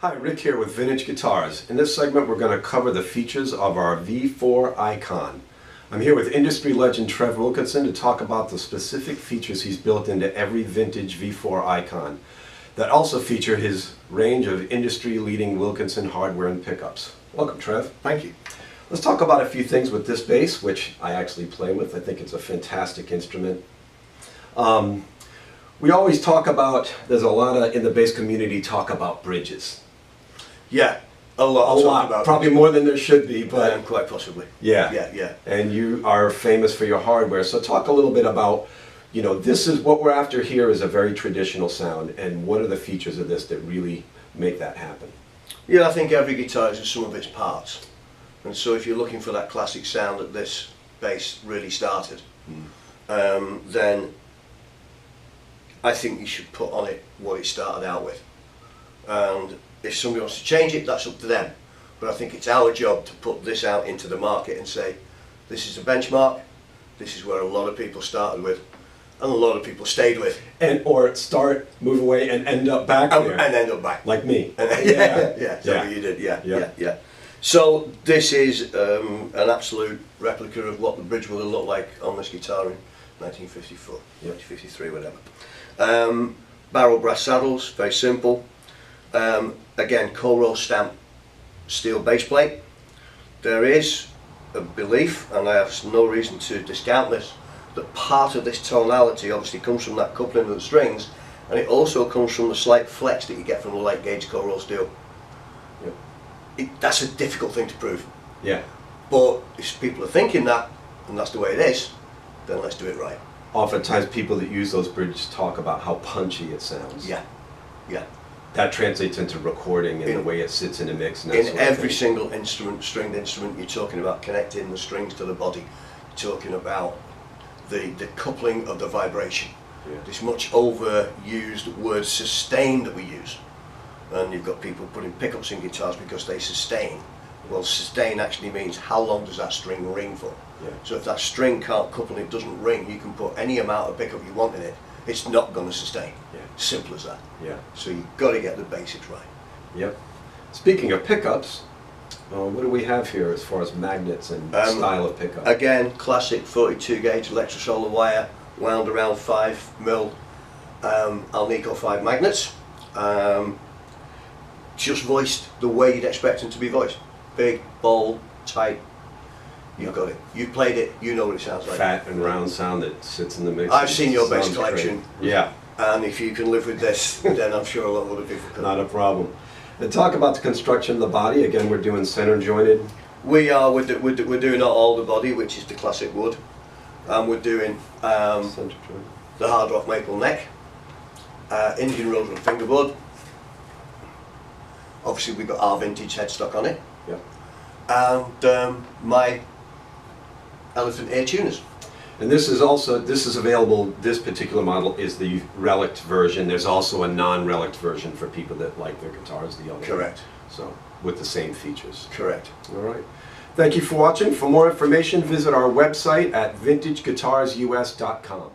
Hi, Rick here with Vintage Guitars. In this segment we're going to cover the features of our V4 Icon. I'm here with industry legend Trev Wilkinson to talk about the specific features he's built into every vintage V4 Icon that also feature his range of industry-leading Wilkinson hardware and pickups. Welcome, Trev. Thank you. Let's talk about a few things with this bass, which I actually play with. I think it's a fantastic instrument. We always talk about, there's a lot of, in the bass community, talk about bridges. Yeah, a lot. Probably more than there should be, but quite possibly. Yeah. And you are famous for your hardware, so talk a little bit about, you know, this is what we're after here is a very traditional sound, and what are the features of this that really make that happen? Yeah, I think every guitar is some of its parts, and so if you're looking for that classic sound that this bass really started, then I think you should put on it what it started out with. And if somebody wants to change it, that's up to them. But I think it's our job to put this out into the market and say, this is a benchmark, this is where a lot of people started with, and a lot of people stayed with. Or start, move away, and end up back there. And end up back. Like me. Yeah, so you did, yeah. So this is an absolute replica of what the bridge would have looked like on this guitar in 1954, 1953, whatever. Barrel brass saddles, very simple. Again, Coro stamp steel base plate. There is a belief, and I have no reason to discount this, that part of this tonality obviously comes from that coupling of the strings, and it also comes from the slight flex that you get from the light gauge Coro steel. That's a difficult thing to prove. Yeah. But if people are thinking that, and that's the way it is, then let's do it right. Oftentimes people that use those bridges talk about how punchy it sounds. Yeah. That translates into recording and the way it sits in a mix. And in every single instrument, stringed instrument, you're talking about connecting the strings to the body. You're talking about the coupling of the vibration. Yeah. This much overused word sustain that we use. And you've got people putting pickups in guitars because they sustain. Well, sustain actually means how long does that string ring for? Yeah. So if that string can't couple and it doesn't ring, you can put any amount of pickup you want in it. It's not going to sustain. Yeah. Simple as that. Yeah. So you've got to get the basics right. Yep. Speaking of pickups, what do we have here as far as magnets and style of pickup? Again, classic 42 gauge electrosolar wire, wound around 5mm Alnico 5 magnets. Just voiced the way you'd expect them to be voiced. Big, bold, tight. You've got it. You've played it, you know what it sounds like. Fat and round sound that sits in the mix. I've seen your bass collection. Great. Yeah. And if you can live with this, then I'm sure a lot of other people can. Not a problem. And talk about the construction of the body. Again, we're doing center jointed. We're doing all the body, which is the classic wood. And we're doing the hard rock maple neck, Indian rubber and fingerboard. Obviously we've got our vintage headstock on it. Yeah. And my elephant ear tuners. And this is available, this particular model is the relict version. There's also a non-relict version for people that like their guitars the other way. Correct. So, with the same features. Correct. All right. Thank you for watching. For more information, visit our website at vintageguitarsus.com.